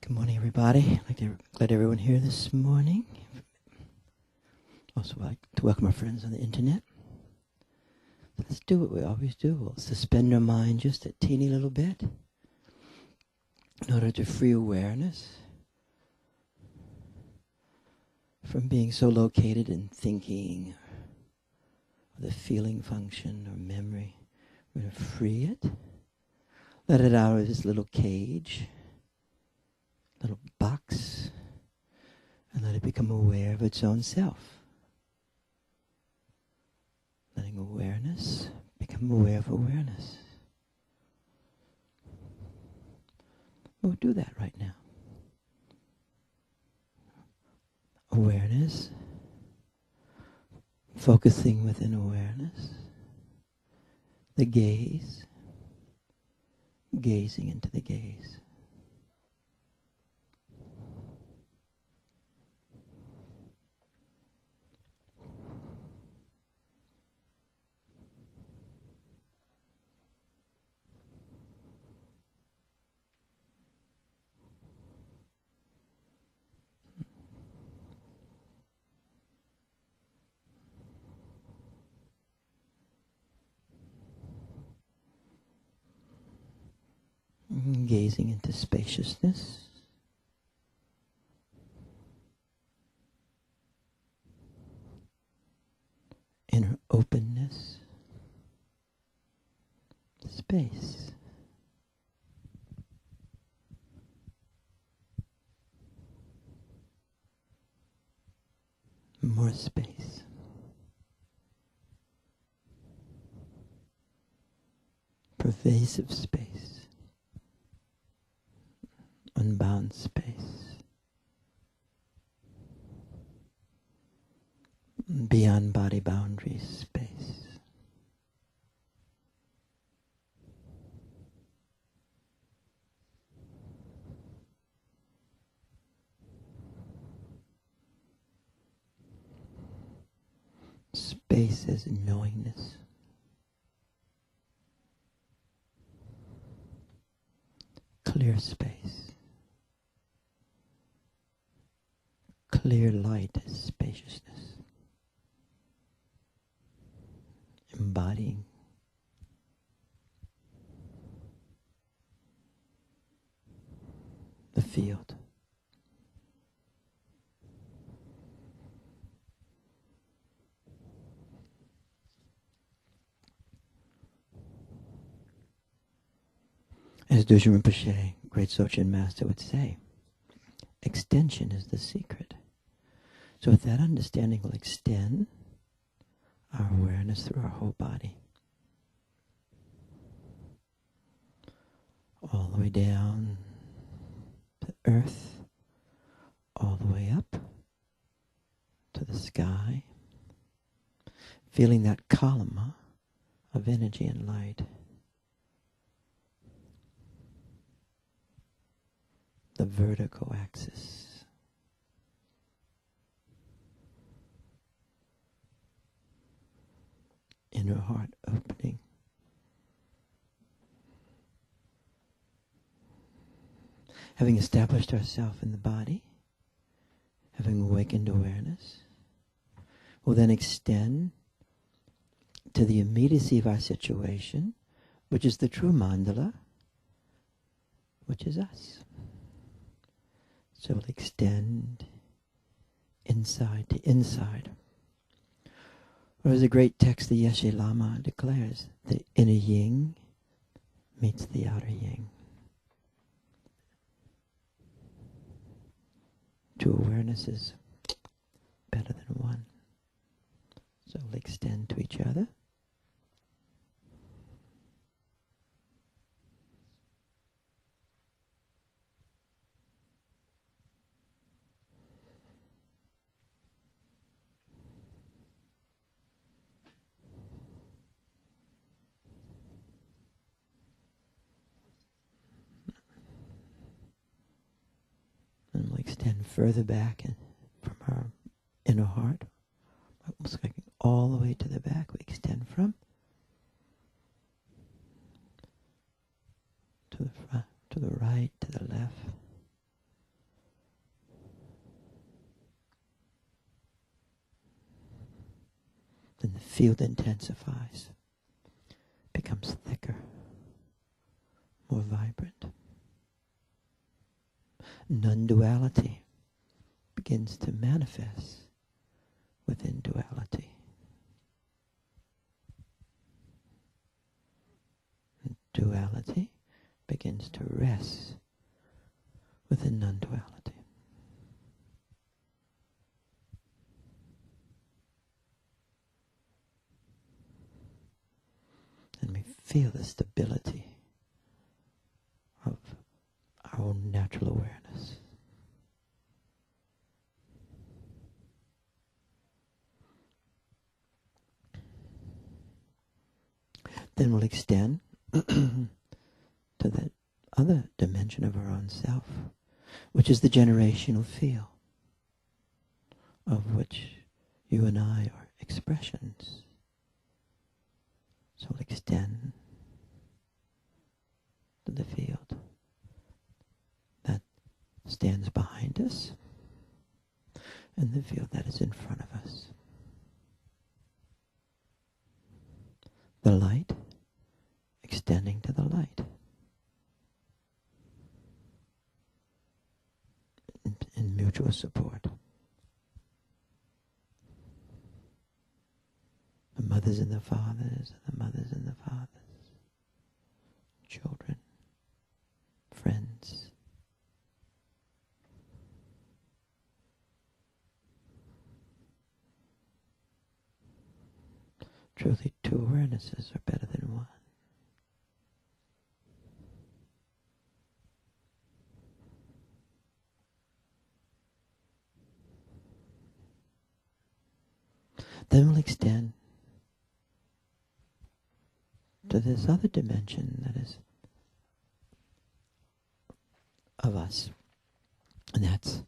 Good morning, everybody. I'd like to glad everyone here this morning. Also, I'd like to welcome our friends on the internet. Let's do what we always do. We'll suspend our mind just a teeny little bit in order to free awareness from being so located in thinking or the feeling function or memory. We're going to free it. Let it out of this little cage, little box, and let it become aware of its own self. Letting awareness become aware of awareness. We'll do that right now. Awareness, focusing within awareness, the gaze, gazing into the gaze. Gazing into spaciousness. Inner openness. Space. More space. Pervasive space. Unbound space. Beyond body boundaries space. Space as knowingness. Clear space. Clear light as spaciousness. Embodying the field. As Dushan Rinpoche, great Dzogchen master, would say, extension is the secret. So with that understanding, we'll extend our awareness through our whole body. All the way down to earth, all the way up to the sky, feeling that column of energy and light. The vertical axis. Inner heart opening. Having established ourselves in the body, having awakened awareness, we'll then extend to the immediacy of our situation, which is the true mandala, which is us. So we'll extend inside to inside. Or as a great text, the Yeshe Lama declares, the inner yin meets the outer yin. Two awarenesses better than one. So we'll extend to each other. And we'll extend further back from our inner heart. Almost like all the way to the back we extend from. To the front, to the right, to the left. field intensifies, becomes thicker, more vibrant. Non-duality begins to manifest within duality. And duality begins to rest within non-duality. And we feel the stability of our own natural awareness. Then we'll extend to that other dimension of our own self, which is the generational field, of which you and I are expressions. So we'll extend to the field that stands behind us and the field that is in front of us. The light extending to the light. In mutual support. The mothers and the fathers, and the mothers and the fathers, children, friends. Truly, two awarenesses are better than one. Then we'll extend to this other dimension that is of us. And that's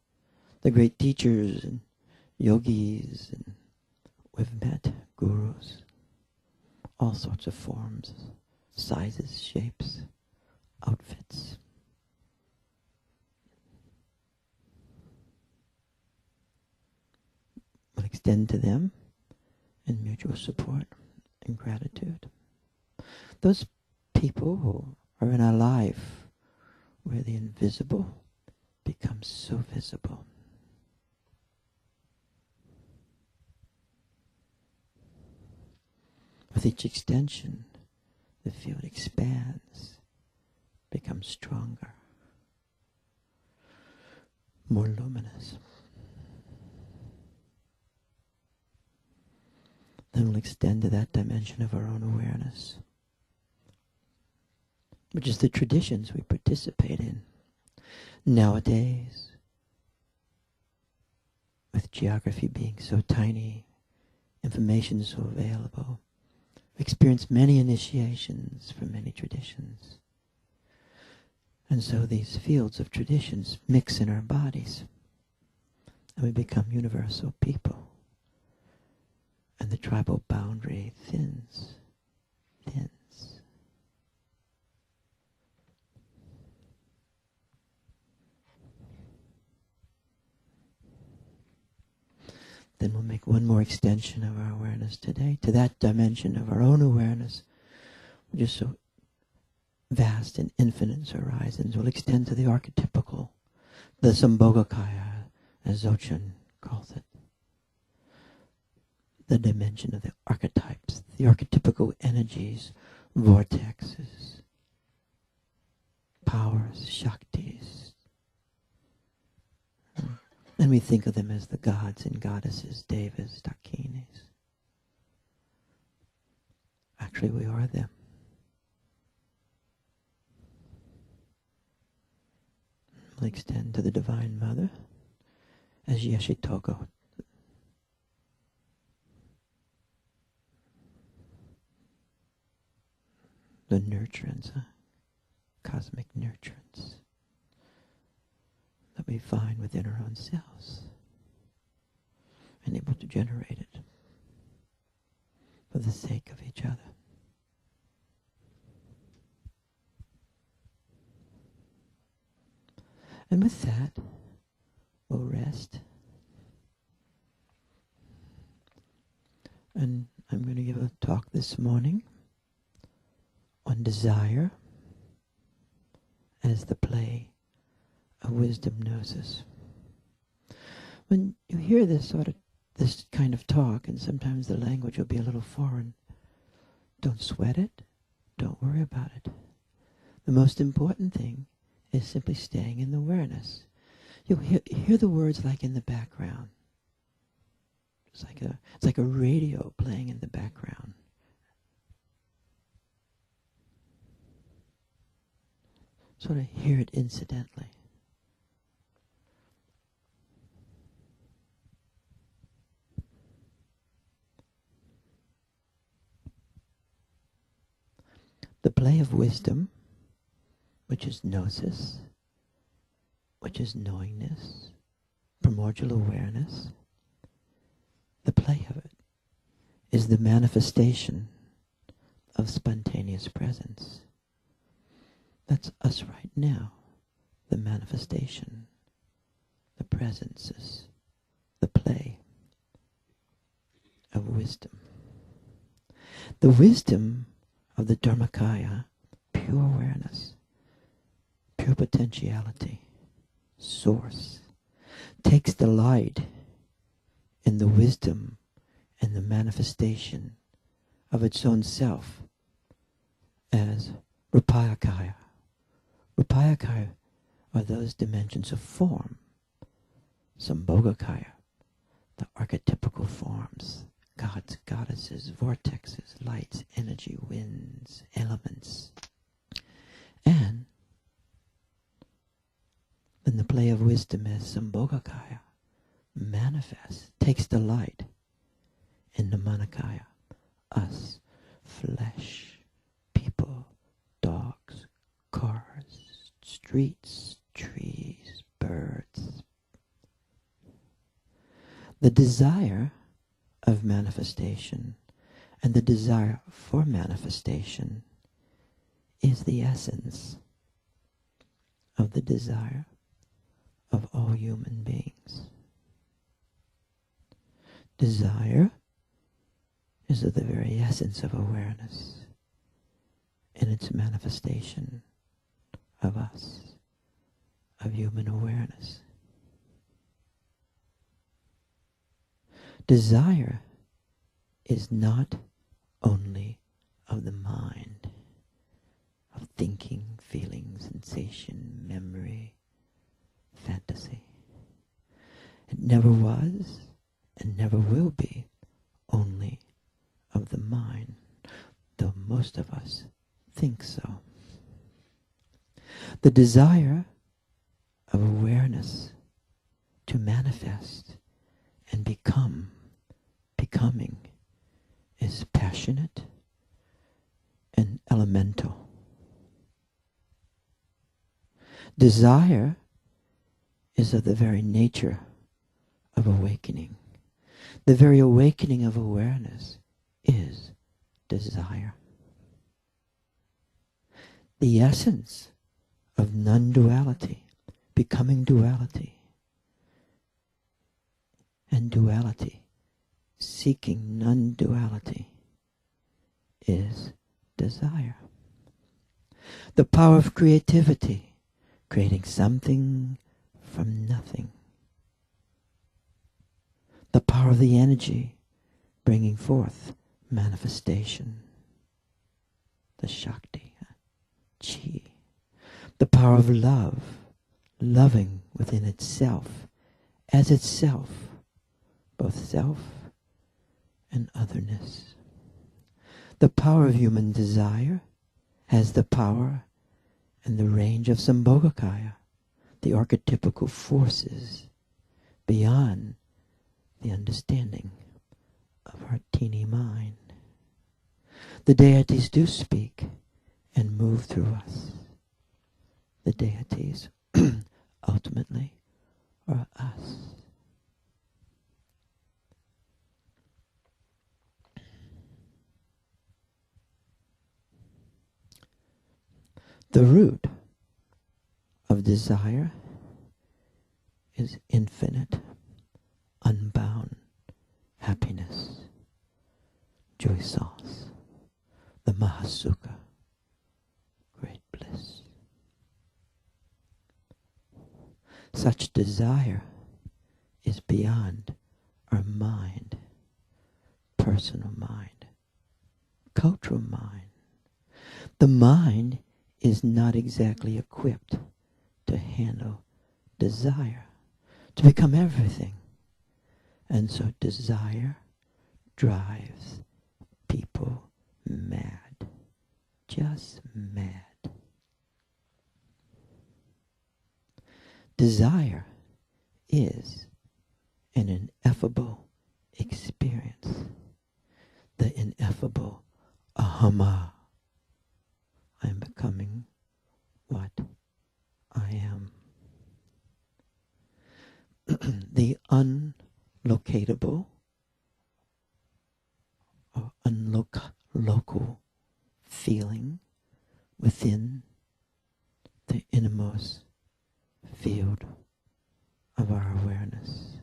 the great teachers and yogis, and we've met gurus, all sorts of forms, sizes, shapes, outfits. We'll extend to them in mutual support and gratitude. Those people who are in our life where the invisible becomes so visible. With each extension, the field expands, becomes stronger, more luminous. Then we'll extend to that dimension of our own awareness, which is the traditions we participate in. Nowadays, with geography being so tiny, information so available, we experience many initiations from many traditions. And so these fields of traditions mix in our bodies, and we become universal people. And the tribal boundary thins. Then we'll make one more extension of our awareness today to that dimension of our own awareness, which is so vast and infinite in its horizons. We'll extend to the archetypical, the Sambhogakaya, as Dzogchen calls it. The dimension of the archetypes, the archetypical energies, vortexes, powers, shaktis. And we think of them as the gods and goddesses, devas, dakinis. Actually, we are them. We'll extend to the Divine Mother as Yeshitogo, the nurturance, cosmic nurturance that we find within our own selves and able to generate it for the sake of each other. And with that, we'll rest. And I'm going to give a talk this morning on desire as the play of wisdom gnosis. When you hear this kind of talk, and sometimes the language will be a little foreign, don't sweat it. Don't worry about it. The most important thing is simply staying in the awareness. You'll hear the words like in the background. It's like a radio playing in the background. Sort of hear it incidentally. The play of wisdom, which is gnosis, which is knowingness, primordial awareness, the play of it is the manifestation of spontaneous presence. That's us right now, the manifestation, the presences, the play of wisdom. The wisdom of the Dharmakaya, pure awareness, pure potentiality, source, takes delight in the wisdom and the manifestation of its own self as Rupayakaya. Rupayakaya are those dimensions of form. Sambhogakaya, the archetypical forms, gods, goddesses, vortexes, lights, energy, winds, elements. And then the play of wisdom as Sambhogakaya manifests, takes delight in the Manakaya, us, flesh, people, dogs, cars, streets, trees, birds. The desire of manifestation and the desire for manifestation is the essence of the desire of all human beings. Desire is of the very essence of awareness in its manifestation of us, of human awareness. Desire is not only of the mind, of thinking, feeling, sensation, memory, fantasy. It never was and never will be only of the mind, though most of us think so. The desire of awareness to manifest and becoming is passionate and elemental. Desire is of the very nature of awakening. The very awakening of awareness is desire. The essence of non-duality, becoming duality, and duality, seeking non-duality, is desire. The power of creativity, creating something from nothing. The power of the energy, bringing forth manifestation. The Shakti, Chi. The power of love, loving within itself, as itself, both self and otherness. The power of human desire has the power and the range of Sambhogakaya, the archetypical forces beyond the understanding of our teeny mind. The deities do speak and move through us. The deities ultimately are us. The root of desire is infinite, unbound happiness. jouissance, the Mahasukha, great bliss. Such desire is beyond our mind, personal mind, cultural mind. The mind is not exactly equipped to handle desire, to become everything. And so desire drives people mad, just mad. Desire is an ineffable experience, the ineffable ahama. I am becoming what I am. The unlocatable or unlocal feeling within the innermost field of our awareness.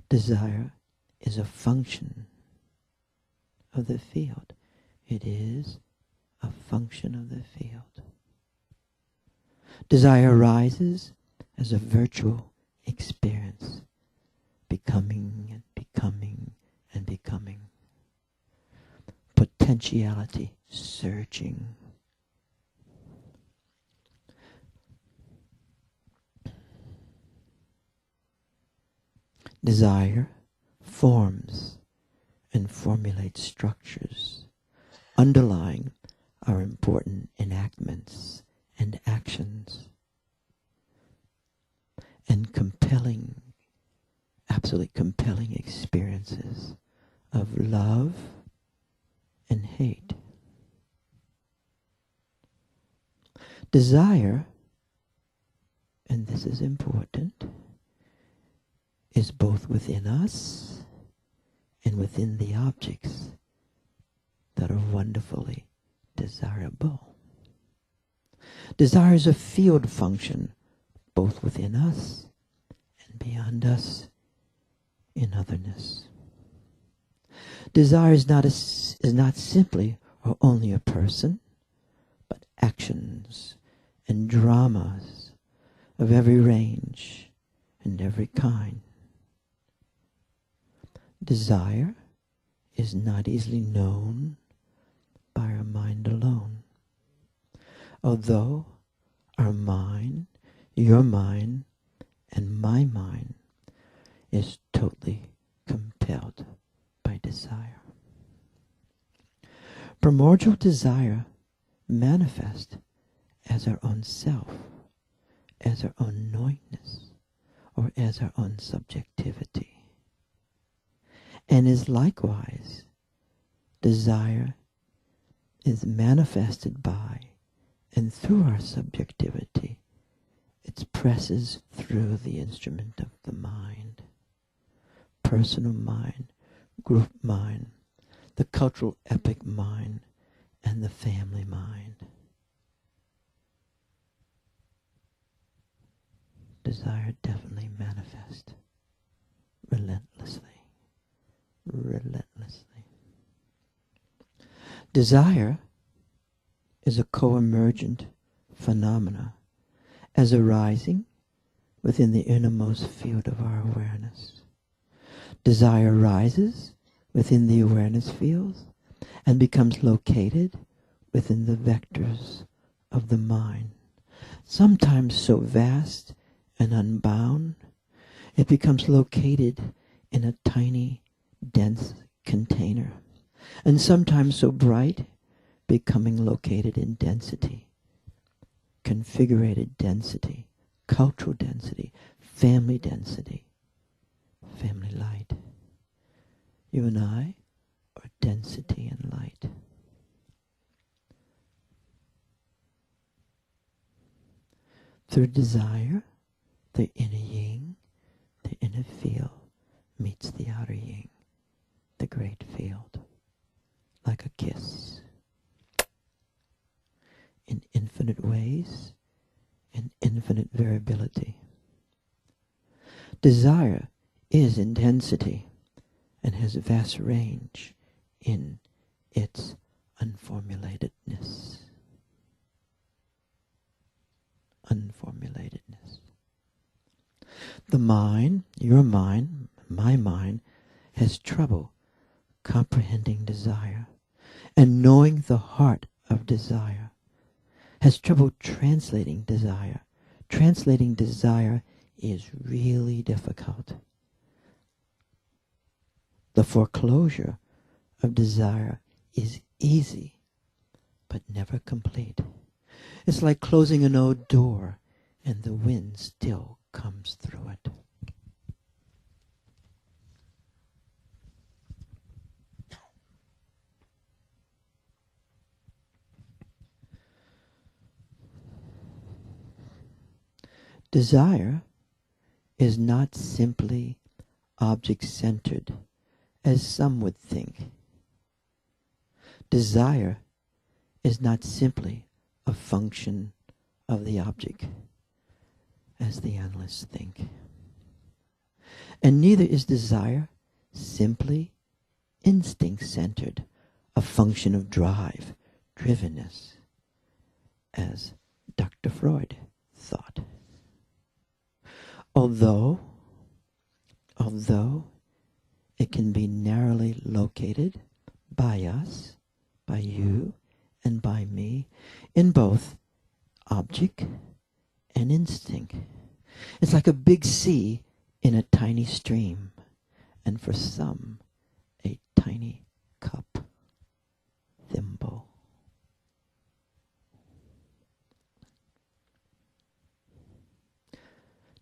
Desire is a function of the field. It is a function of the field. Desire arises as a virtual experience, becoming and becoming and becoming. Potentiality surging. Desire forms and formulates structures underlying our important enactments and actions, and compelling, absolutely compelling experiences of love and hate. Desire, and this is important, is both within us and within the objects that are wonderfully desirable. Desire is a field function both within us and beyond us in otherness. Desire is not simply or only a person, but actions and dramas of every range and every kind. Desire is not easily known by our mind alone. Although our mind, your mind, and my mind is totally compelled by desire. Primordial desire manifests as our own self, as our own knowingness, or as our own subjectivity. And is likewise, desire is manifested by and through our subjectivity. It presses through the instrument of the mind, personal mind, group mind, the cultural epic mind, and the family mind. Desire definitely manifests relentlessly. Desire is a co-emergent phenomena as arising within the innermost field of our awareness. Desire rises within the awareness fields and becomes located within the vectors of the mind. Sometimes so vast and unbound, it becomes located in a tiny, dense container, and sometimes so bright, becoming located in density, configurated density, cultural density, family light. You and I are density and light. Through desire, the inner yin, the inner field, meets the outer yin, the great field, like a kiss. In infinite ways and infinite variability. Desire is intensity, and has a vast range in its unformulatedness. Unformulatedness. The mind, your mind, my mind, has trouble comprehending desire and knowing the heart of desire, has trouble translating desire. Translating desire is really difficult. The foreclosure of desire is easy, but never complete. It's like closing an old door and the wind still comes through it. Desire is not simply object-centered, as some would think. Desire is not simply a function of the object, as the analysts think. And neither is desire simply instinct-centered, a function of drive, drivenness, as Dr. Freud thought. Although it can be narrowly located by us, by you, and by me, in both object and instinct. It's like a big sea in a tiny stream, and for some, a tiny cup, thimble.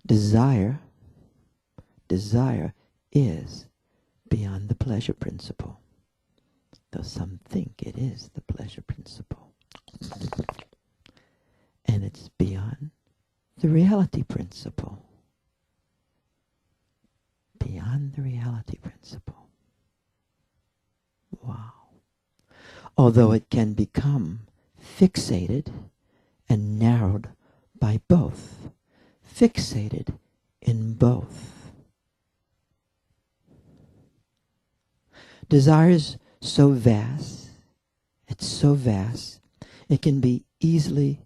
Desire is beyond the pleasure principle, though some think it is the pleasure principle. And it's beyond the reality principle. Beyond the reality principle. Wow. Although it can become fixated and narrowed by both. Fixated in both. Desire is so vast, it's so vast, it can be easily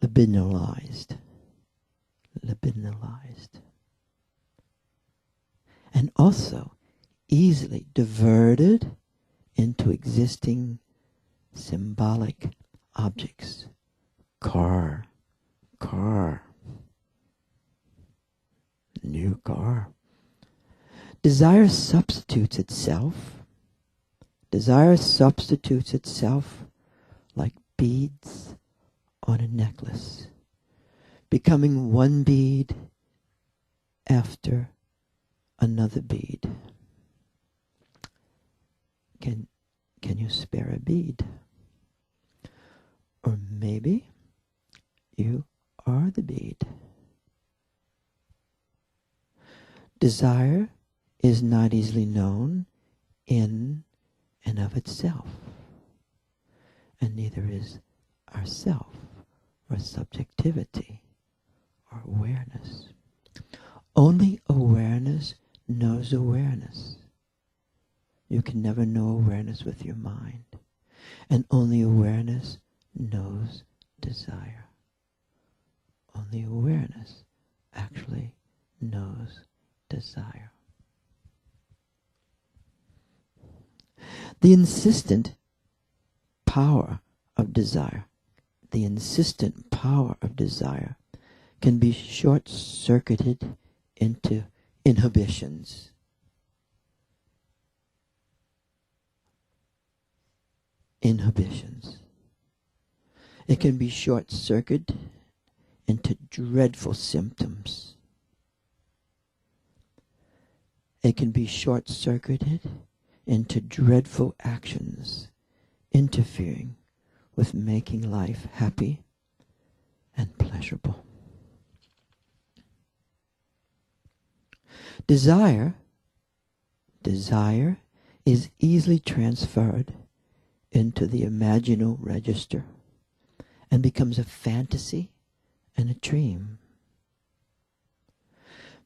libidinalized. Libidinalized. And also easily diverted into existing symbolic objects. Car. New car. Desire substitutes itself. Desire substitutes itself like beads on a necklace, becoming one bead after another bead. Can you spare a bead? Or maybe you are the bead. Desire is not easily known in and of itself, and neither is ourself, or subjectivity, or awareness. Only awareness knows awareness. You can never know awareness with your mind, and only awareness knows desire. Only awareness actually knows desire. The insistent power of desire, can be short-circuited into inhibitions. It can be short-circuited into dreadful symptoms. It can be short-circuited into dreadful actions, interfering with making life happy and pleasurable. Desire is easily transferred into the imaginal register and becomes a fantasy and a dream.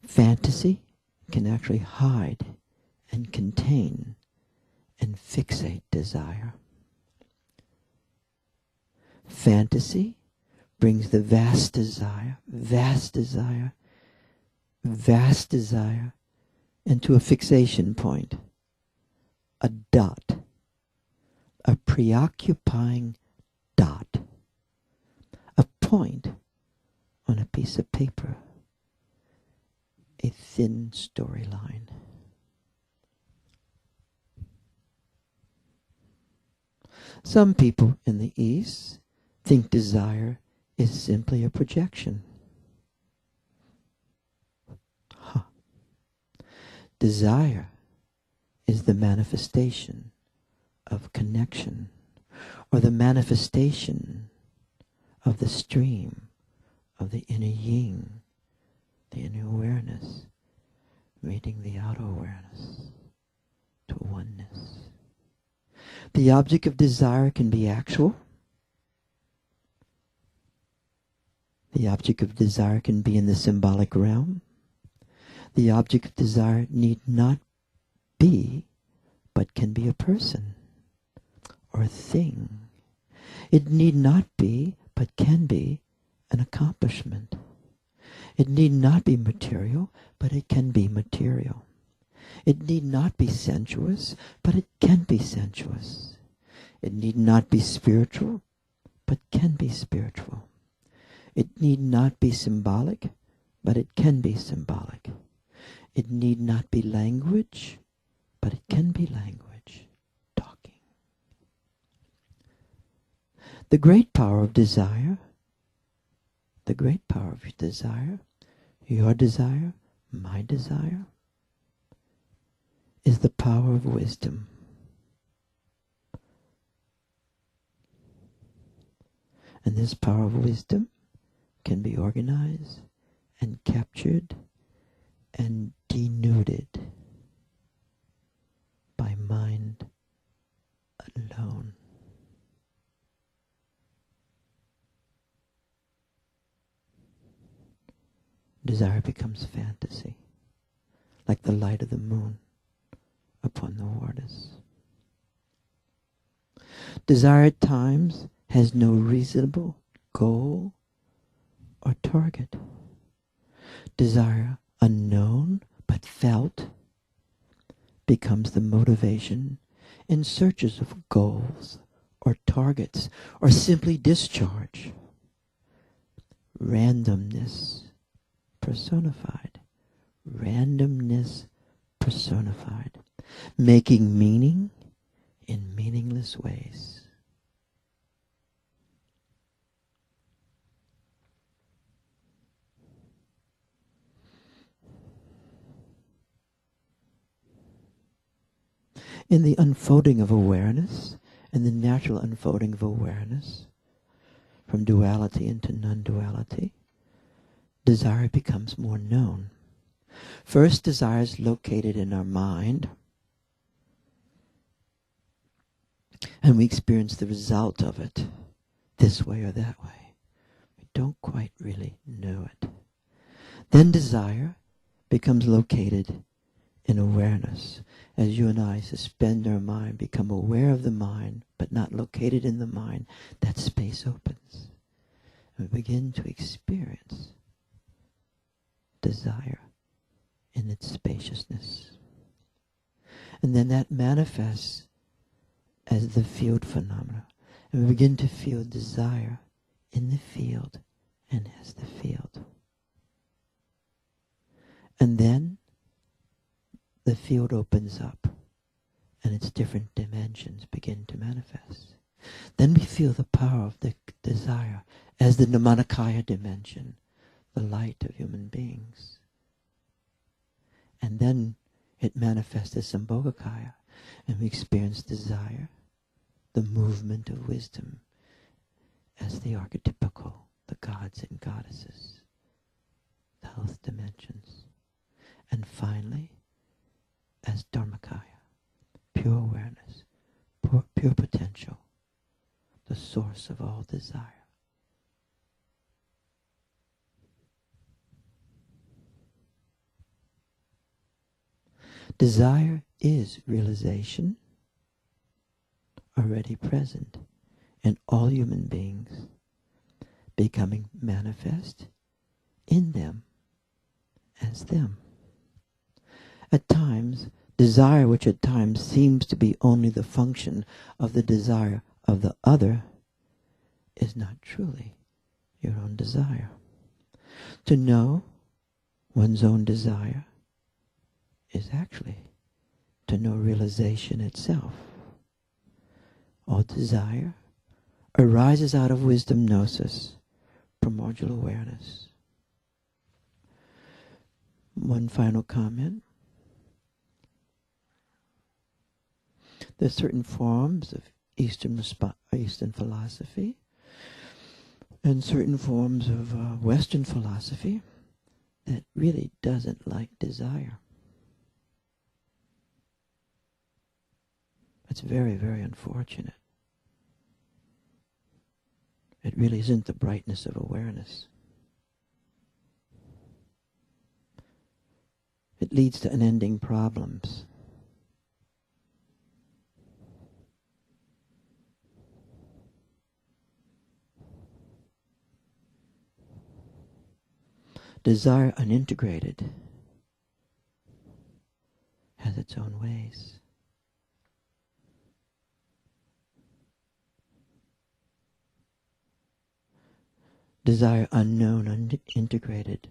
Fantasy can actually hide and contain and fixate desire. Fantasy brings the vast desire into a fixation point, a dot, a preoccupying dot, a point on a piece of paper, a thin storyline. Some people in the East think desire is simply a projection. Desire is the manifestation of connection, or the manifestation of the stream of the inner yin, the inner awareness, meeting the outer awareness to oneness. The object of desire can be actual. The object of desire can be in the symbolic realm. The object of desire need not be, but can be a person or a thing. It need not be, but can be an accomplishment. It need not be material, but it can be material. It need not be sensuous, but it can be sensuous. It need not be spiritual, but can be spiritual. It need not be symbolic, but it can be symbolic. It need not be language, but it can be language, talking. The great power of desire, your desire, my desire, is the power of wisdom. And this power of wisdom can be organized and captured and denuded by mind alone. Desire becomes fantasy, like the light of the moon upon the waters. Desire at times has no reasonable goal or target. Desire, unknown but felt, becomes the motivation in searches of goals or targets or simply discharge. Randomness personified. Randomness personified. Making meaning in meaningless ways. In the unfolding of awareness, in the natural unfolding of awareness, from duality into non-duality, desire becomes more known. First, desire is located in our mind, and we experience the result of it, this way or that way. We don't quite really know it. Then desire becomes located in awareness. As you and I suspend our mind, become aware of the mind, but not located in the mind, that space opens. And we begin to experience desire in its spaciousness. And then that manifests as the field phenomena. And we begin to feel desire in the field and as the field. And then the field opens up and its different dimensions begin to manifest. Then we feel the power of the desire as the Nirmanakaya dimension, the light of human beings. And then it manifests as Sambhogakaya, and we experience desire, the movement of wisdom, as the archetypical, the gods and goddesses, the health dimensions. And finally, as Dharmakaya, pure awareness, pure potential, the source of all desire. Desire is realization already present in all human beings, becoming manifest in them as them. At times, desire, which at times seems to be only the function of the desire of the other, is not truly your own desire. To know one's own desire is actually to know realization itself. All desire arises out of wisdom gnosis, primordial awareness. One final comment. There's certain forms of Eastern philosophy and certain forms of Western philosophy that really doesn't like desire. It's very, very unfortunate. It really isn't the brightness of awareness. It leads to unending problems. Desire unintegrated has its own ways. Desire unknown, unintegrated,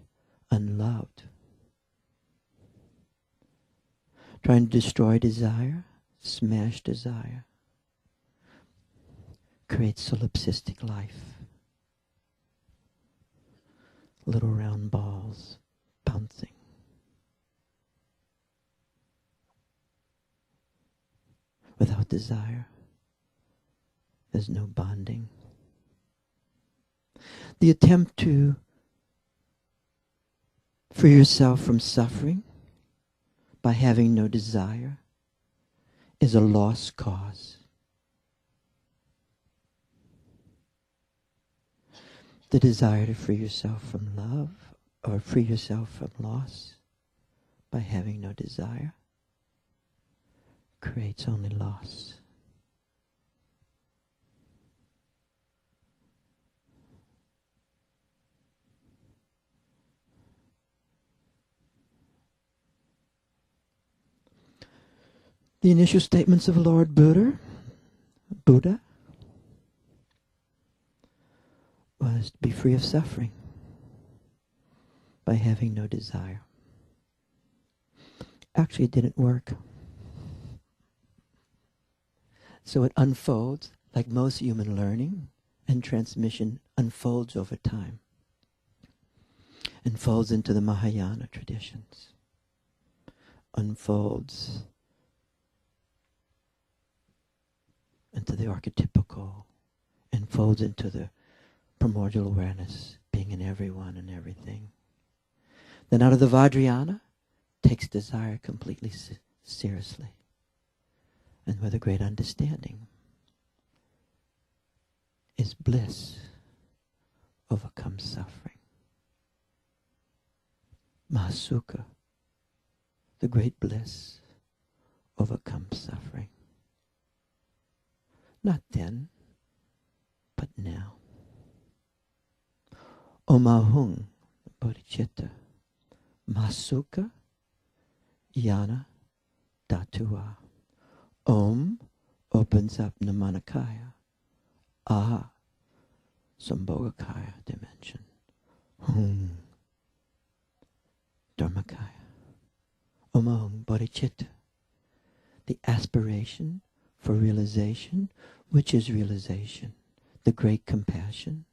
unloved. Trying to destroy desire, smash desire, creates solipsistic life. Little round balls bouncing. Without desire, there's no bonding. The attempt to free yourself from suffering by having no desire is a lost cause. The desire to free yourself from love or free yourself from loss by having no desire creates only loss. The initial statements of Lord Buddha was to be free of suffering by having no desire. Actually, it didn't work. So it unfolds, like most human learning and transmission unfolds over time. Unfolds into the Mahayana traditions. Unfolds into the archetypical. Unfolds into the primordial awareness being in everyone and everything. Then out of the Vajrayana takes desire completely seriously and with a great understanding. Is bliss overcomes suffering. Mahasukha, the great bliss, overcomes suffering. Not then, but now. Omahung, bodhicitta, Mahasukha, Yana, Datua. Om opens up Namanakaya. Ah, Sambhogakaya dimension. Hum, Dharmakaya. Omahung, bodhicitta. The aspiration for realization, which is realization. The great compassion.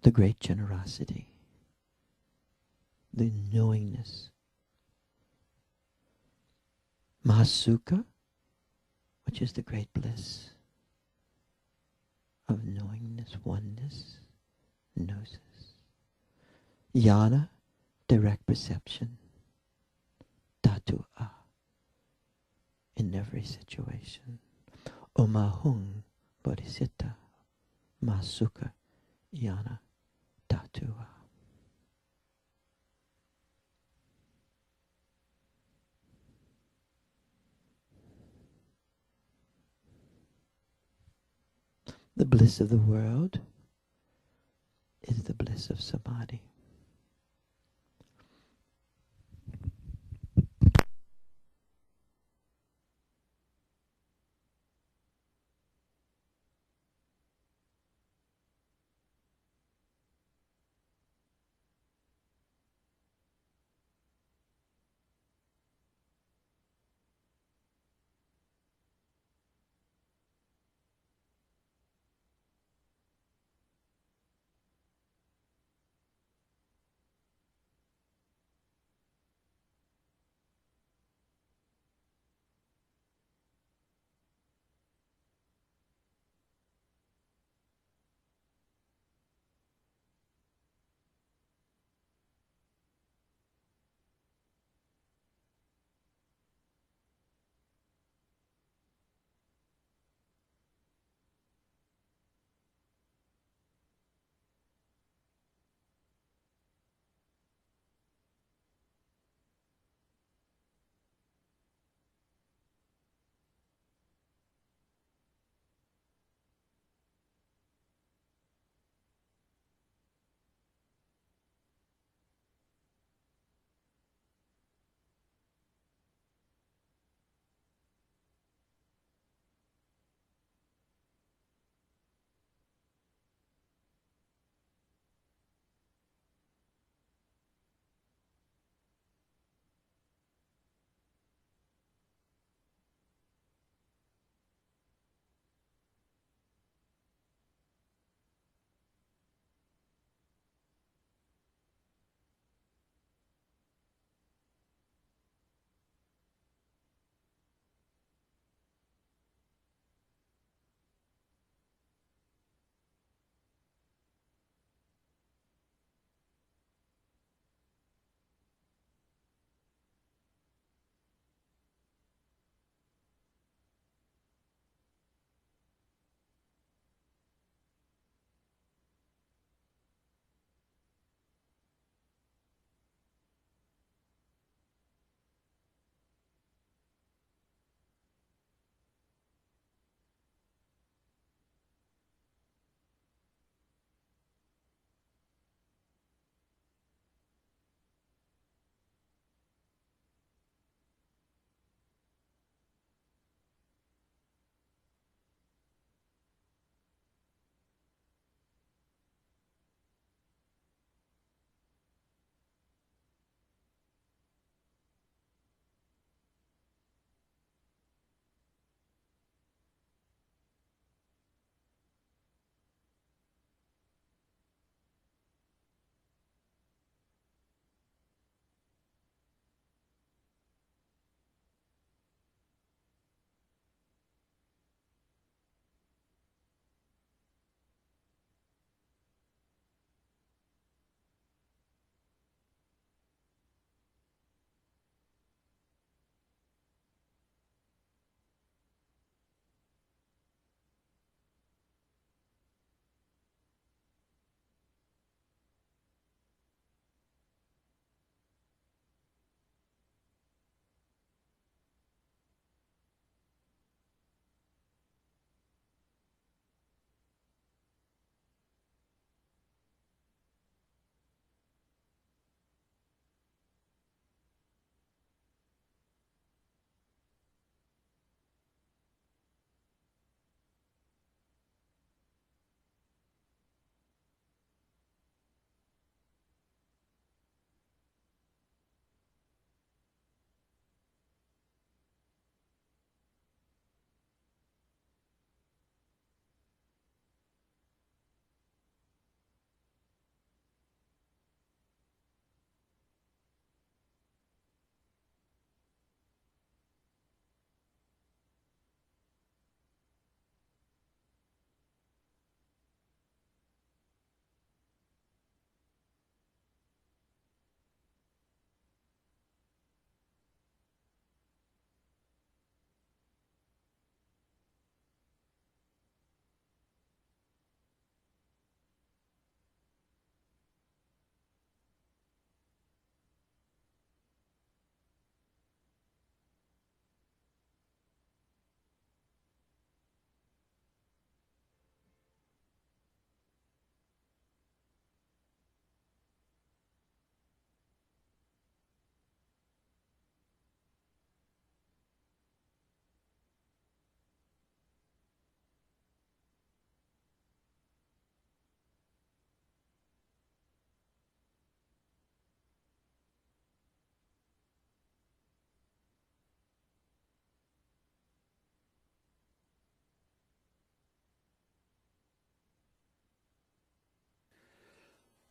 The great generosity. The knowingness. Mahasukha, which is the great bliss of knowingness, oneness, gnosis. Jnana, direct perception. Tatua, in every situation. Omahung, bodhicitta, Mahasukha, Jnana, Tatua. The bliss of the world is the bliss of samadhi.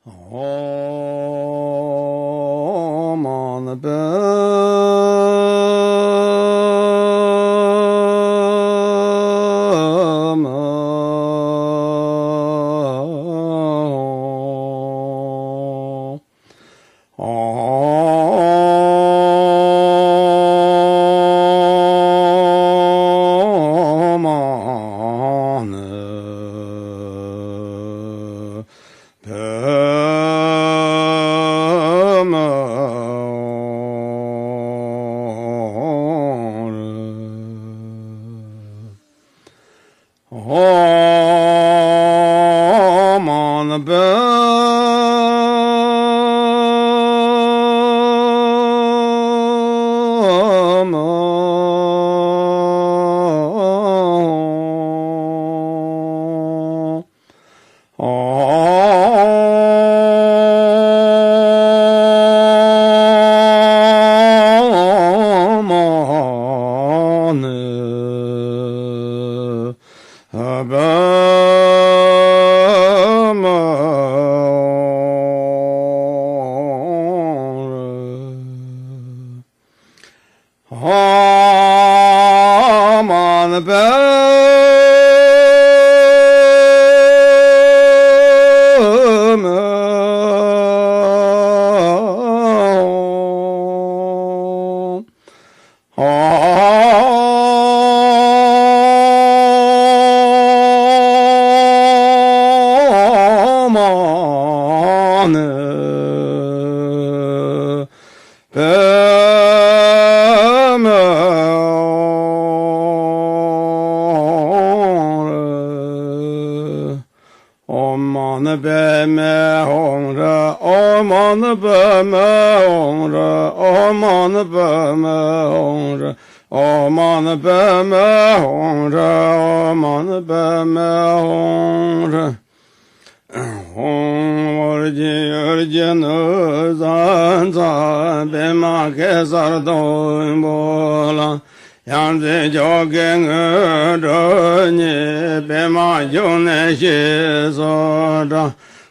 Om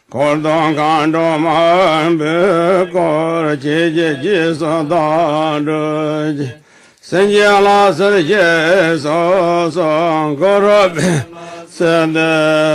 Cordon Gando Mambe Cor Jiji Sodaj Senjala Serje So Gorobe Sede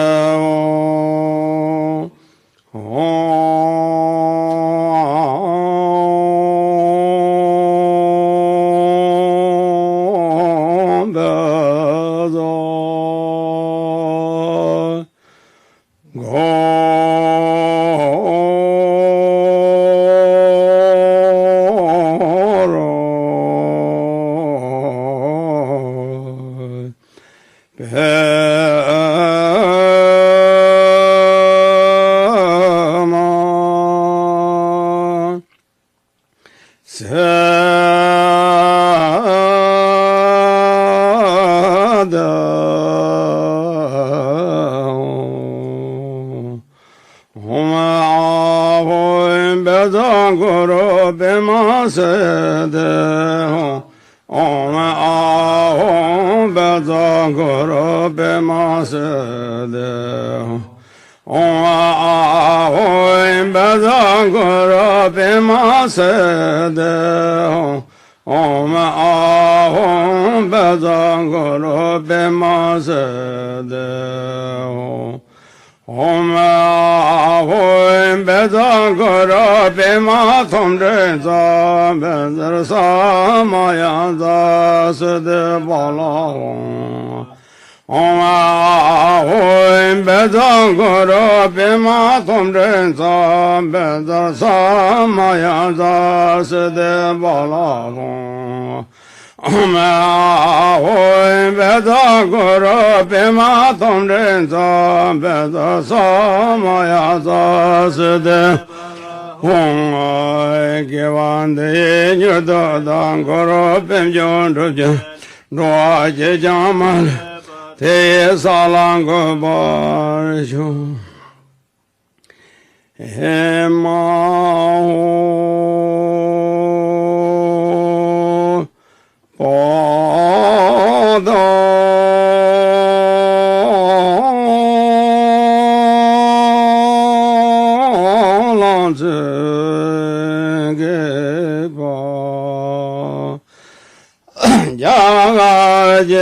가지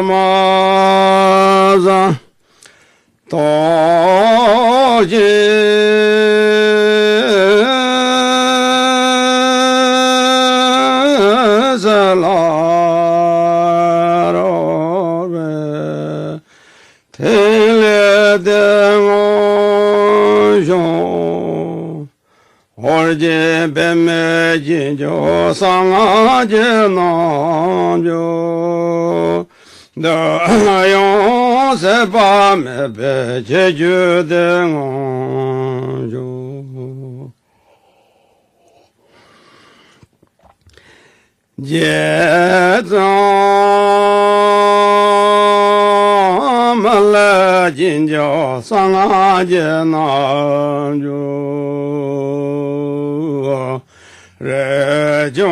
마자 도지 살아로베 텔레데모쇼 올제 뱀매진조 상하제나조 너용 세밤에 제주등어조 제자말라진조 상하제나조 레종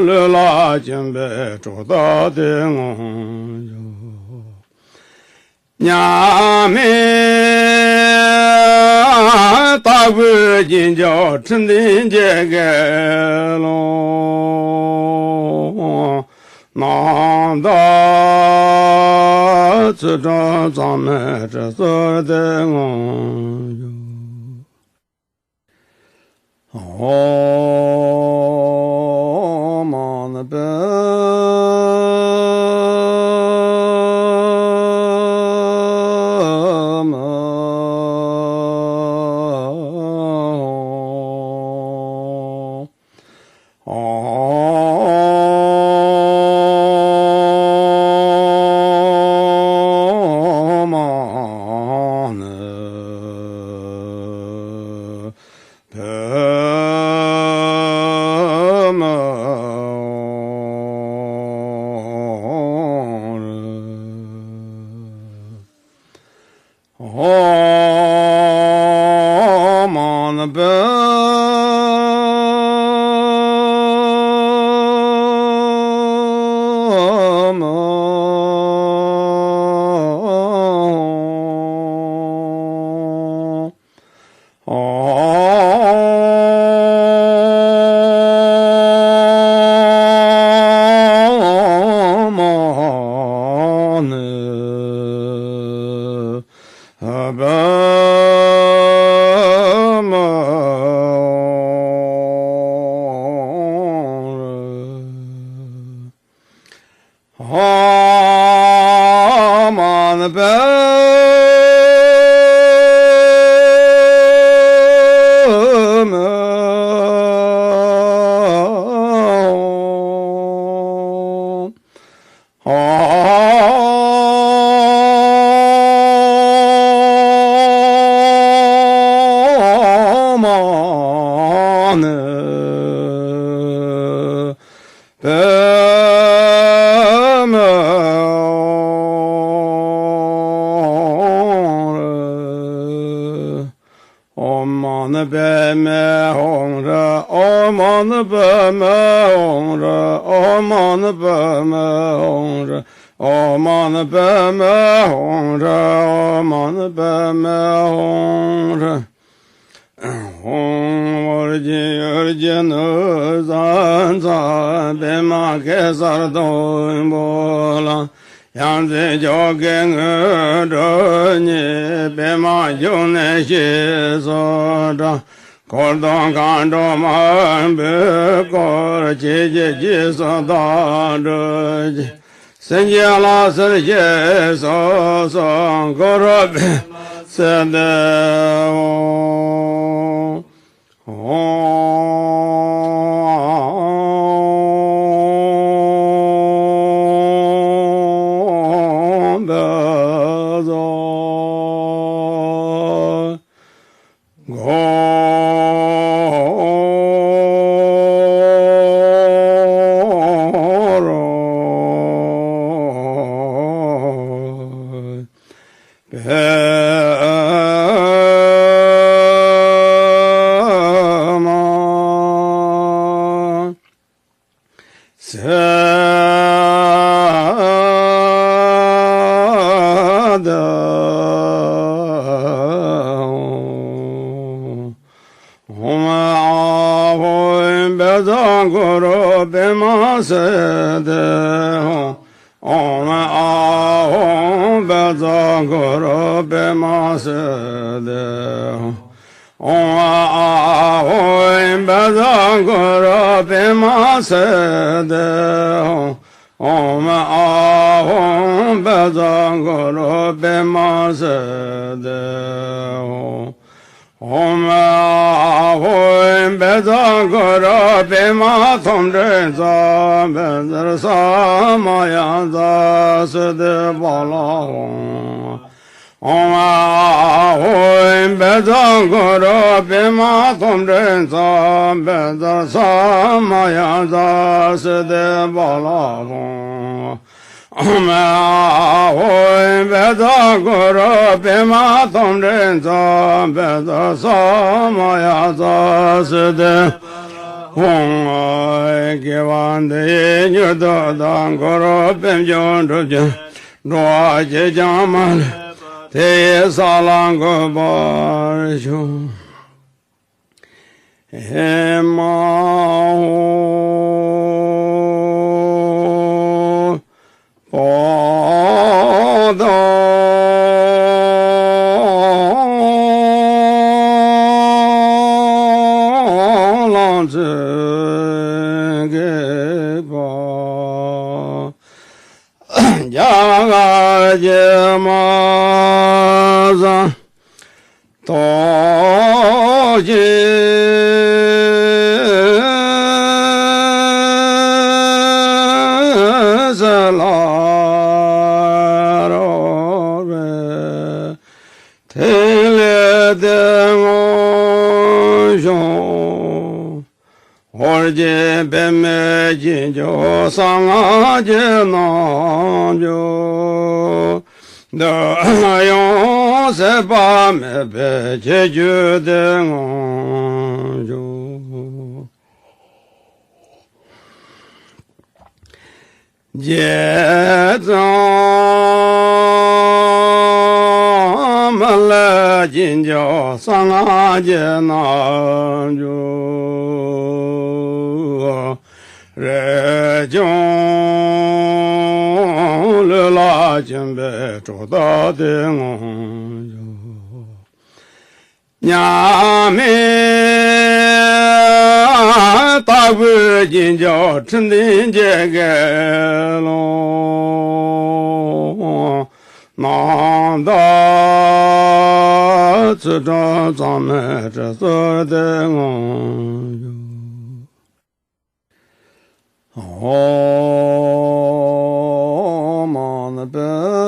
르라진베 조다등어조 냐메 따부진조 천딘제게로 난다 쯔자자메 저서등어조 양제 조경을 더니 배마 용내시소다 골동 간도만 베고 제제지소다르지 생계라서제소소 고로베 세대오 se de Om ahom bezagoro bema se de Om ahom bezagoro bema se de Om ahom bezagoro bema se de Om ahom bezagoro bema tomre za bezar samaya za sede bala Om ahom bezagoro bema tomre za bezar samaya za sede bala Om ahom bezagoro bema tomre za bezar samaya za sede Hong ai gevande nyudo dangoro bem jondu Roa je jaman te salango barshu Yamaza Toji Zalaro Tele Demojo Orje Beme Jinjo Sanga Jenanjo Da yon se pa me be je ju de ngonjo Je zang ma le jin jo sang a je na jo Re jong le la jin be zhou da de ngong yo Nya me ta gu jin jiao chen din jie ge long Nang da zi zhang zang me zhe se de ngong yo Om on the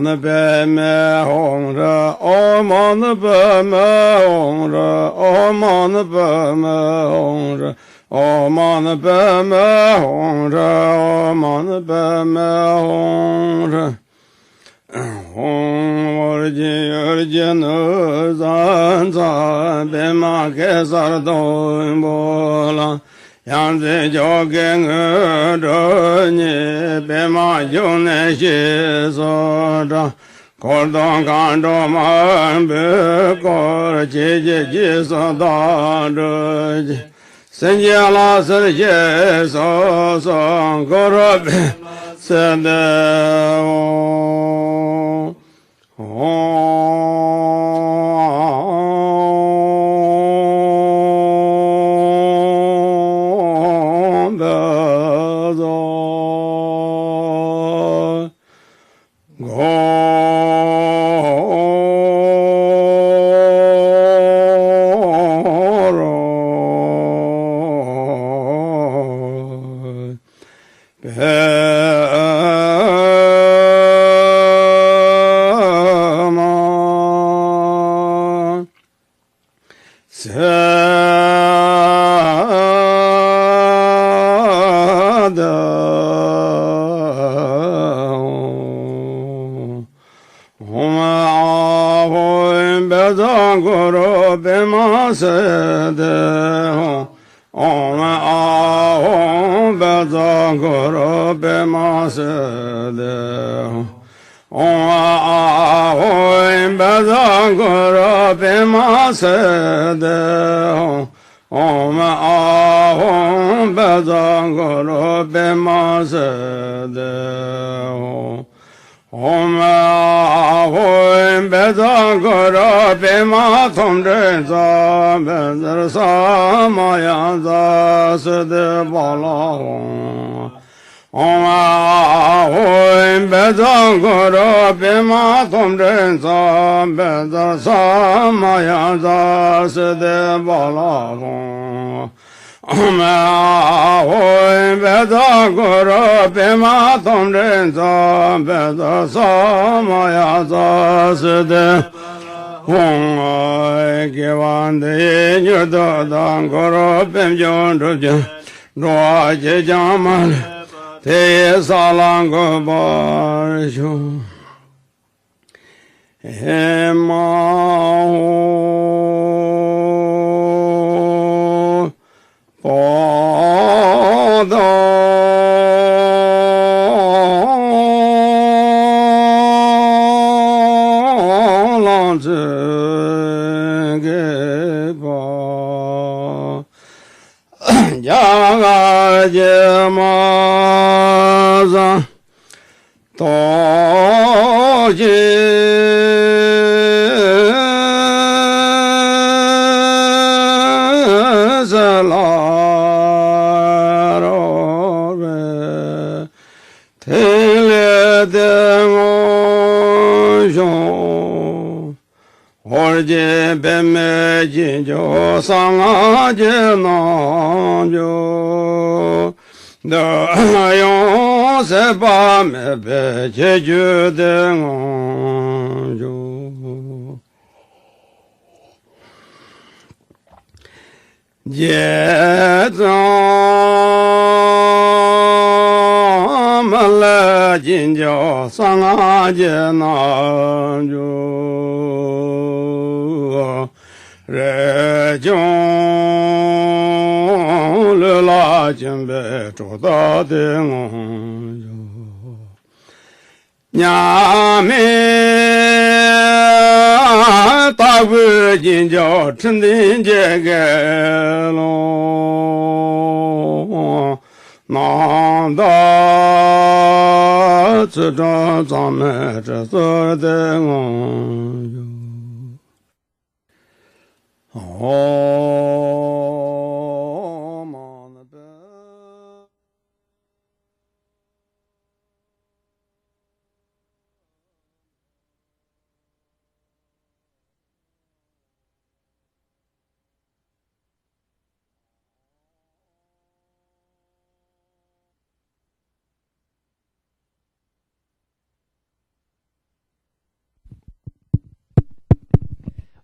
man be me hong ra, oh man be me hong ra, oh man be me hong ra, oh man be me hong ra, oh man be me hong ra. Hong orji no zan zan be ma ke sar do bo la. Yang zi jiao ge nge zhe ni be ma jiu ne xi so zha. Ko dong gan zhou man be ko ji ji ji so da zhe ji. Sen jie la se jie so so ko ro be se de o.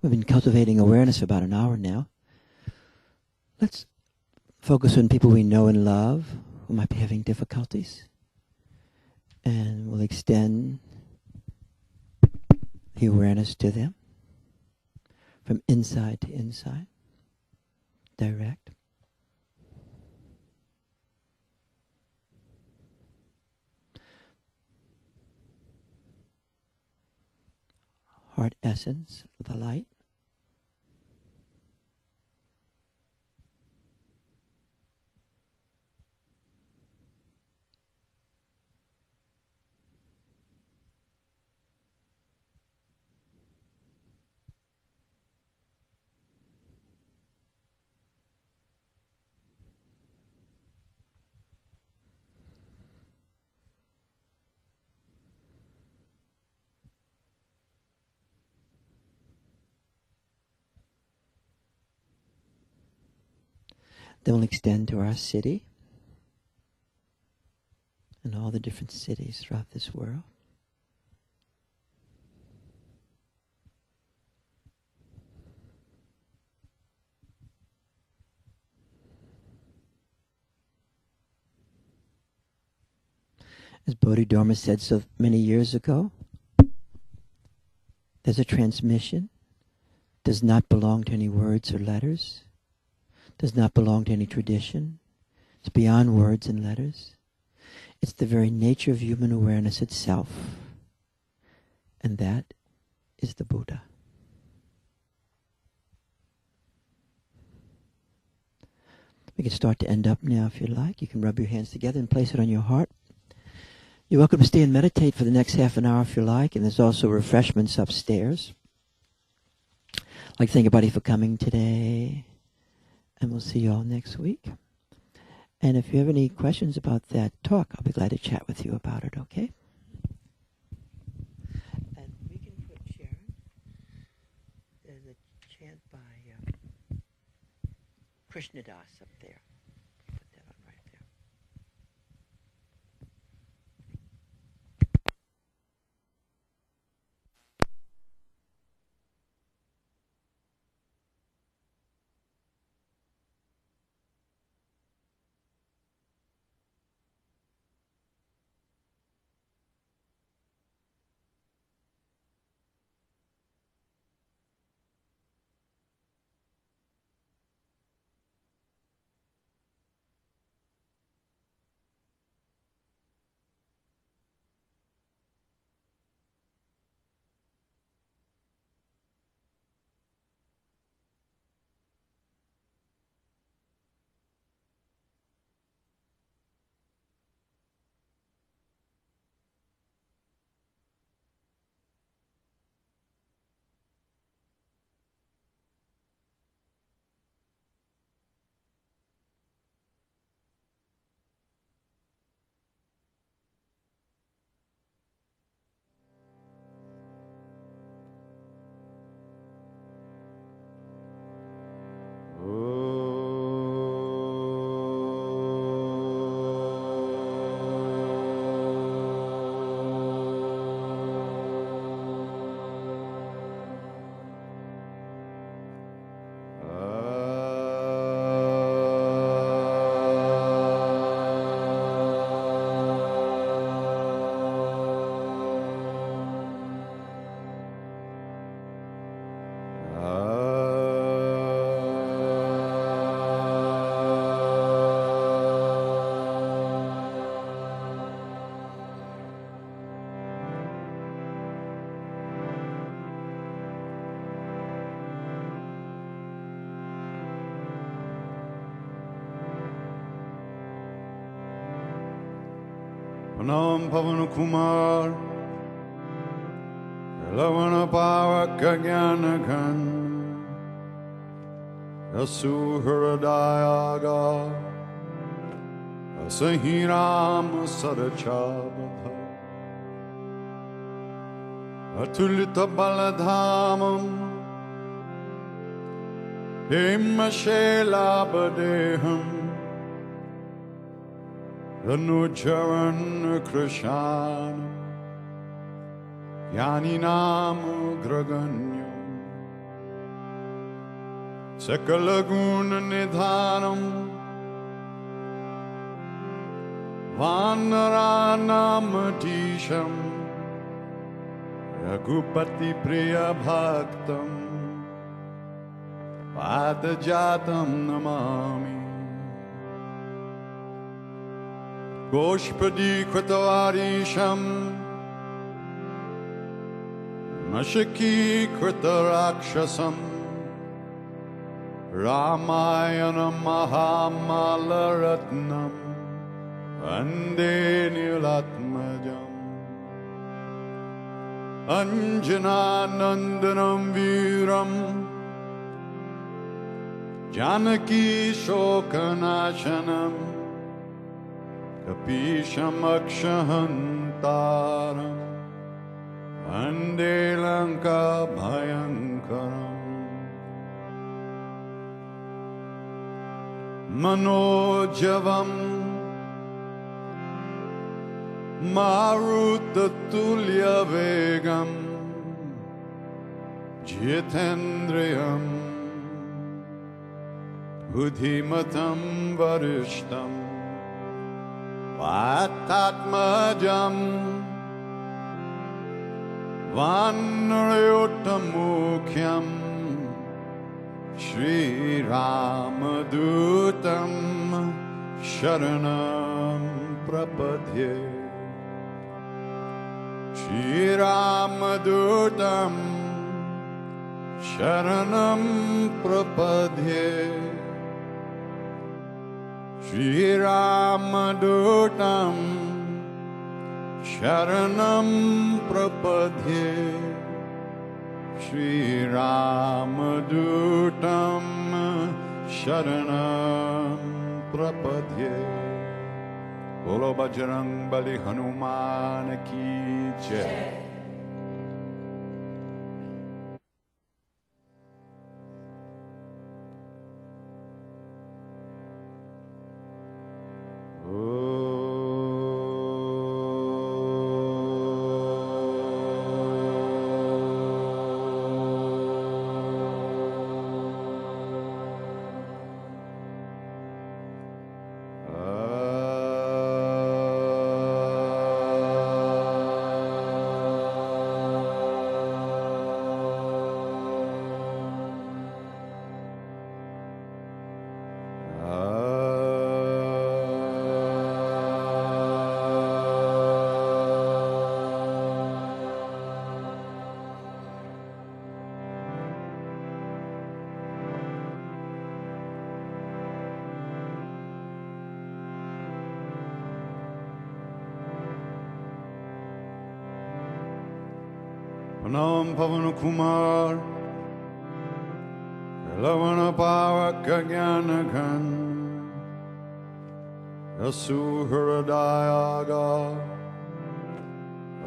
We've been cultivating awareness for about an hour now. Let's focus on people we know and love who might be having difficulties. And we'll extend the awareness to them from inside to inside, direct. Heart essence, the light. Then we'll extend to our city and all the different cities throughout this world. As Bodhidharma said so many years ago, there's a transmission, does not belong to any words or letters, does not belong to any tradition. It's beyond words and letters. It's the very nature of human awareness itself. And that is the Buddha. We can start to end up now if you like. You can rub your hands together and place it on your heart. You're welcome to stay and meditate for the next half an hour if you like. And there's also refreshments upstairs. I'd like to thank everybody for coming today. And we'll see you all next week. And if you have any questions about that talk, I'll be glad to chat with you about it, okay? And we can put Sharon. There's a chant by Krishnadas up there. Put that on right there. Nam Pavan Kumar Lavana Pavaka Gyanakan Yasu Hridayaga Asahiram Sarachabha Atulita Baladhamam Himashela Badeham Dhanujaran Krishan Yani Nam Graganyam सकलगुणनिधानम् वानराणामधीशम् रघुपतिप्रियभक्तम् पादजातं Namami गोष्पदीकृतवारीशम् मशकीकृतराक्षसम् रामायणं महामालरत्नम् वन्दे नीलात्मजम् अञ्जनानन्दनं वीरम् जानकी शोकनाशनम् कपीशमक्षहन्तारम् वन्दे लङ्काभयङ्करम् मनोजवम् मारुततुल्यवेगम् जितेन्द्रियम् बुद्धिमतं वरिष्ठम् वातात्मजम् वानरयोत्तमुख्यम् श्रीरामदूतं शरणं प्रपद्ये श्रीरामदूतं शरणं प्रपद्ये श्रीरामदूतं शरणं प्रपद्ये श्रीरामदूतं शरणं प्रपद्ये बोलो बजरंग बली हनुमान की जय। प्रणाम पवन कुमार लवण पावक ज्ञान घन असुहृदयागा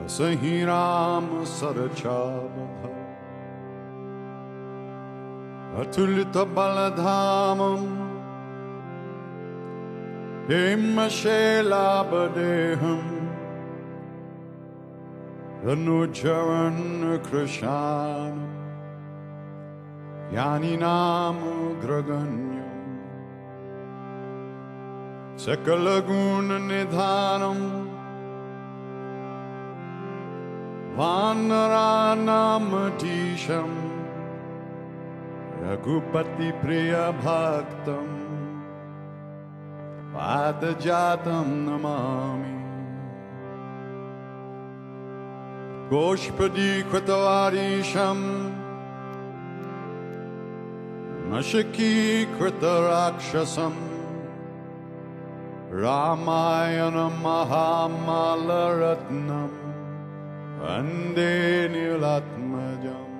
असहि राम सरचावध अतुलित बलधामम् हेमशैलाभदेहम् अनुचरण कृशान ज्ञानिनामग्रगण्यम् सकलगुणनिधानम् वानराणामधीशम् रघुपतिप्रियभक्तम् पादजातं नमामि गोष्पदीकृतवारीशम् मशकीकृतराक्षसम् रामायणं महामालरत्नम् वन्दे नीलात्मजम्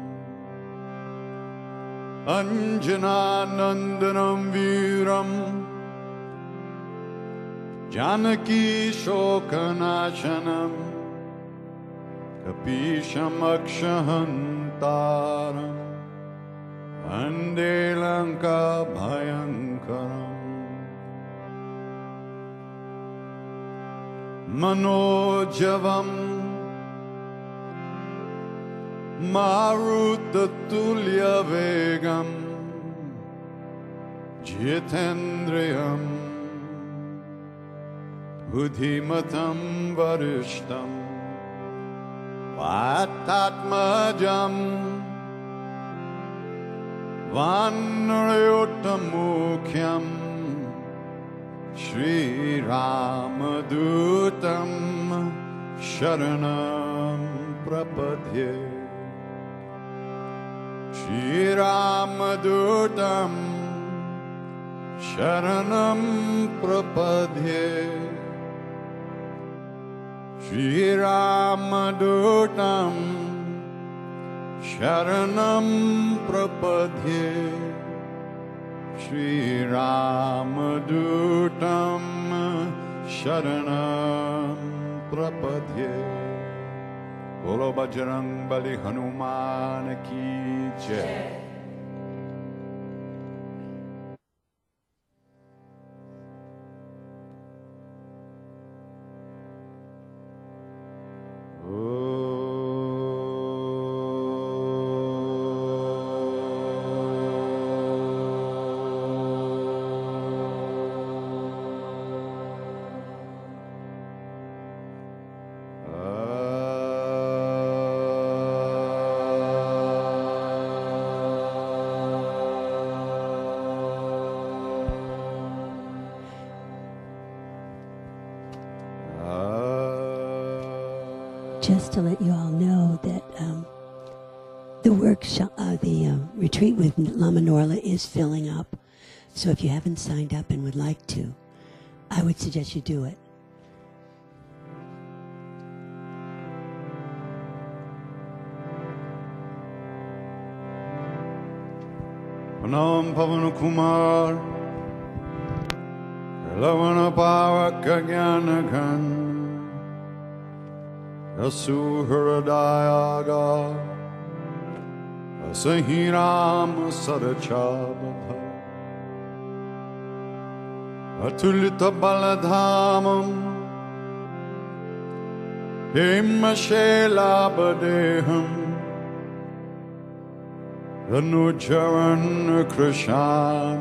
अञ्जनानन्दनं वीरम् जानकी शोकनाशनम् कपीशमक्षहन्तारम् वन्दे लङ्काभयङ्करम् मनोजवम् मारुततुल्यवेगम् Yitendriyam Buddhimatam Varishtam Vatatmajam Vanryotamukyam Shri Ramadutam Sharanam Prapadye Shri Ramadutam Sharanam Prapadye Shri Ramadutam Sharanam Prapadye Shri Ramadutam Sharanam Prapadye Bolo Bajrang Bali Hanuman Ki Jai. Just to let you all know that the workshop, the retreat with Lama Norla is filling up. So if you haven't signed up and would like to, I would suggest you do it. Pranam Pavan Kumar Lavana Pavaka Gyanagan Yasu Hridayaga Asahiram Sarachabha Atulita Baladhamam Himashela Badeham Ranujaran Krishan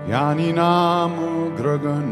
Yani Nam Gragan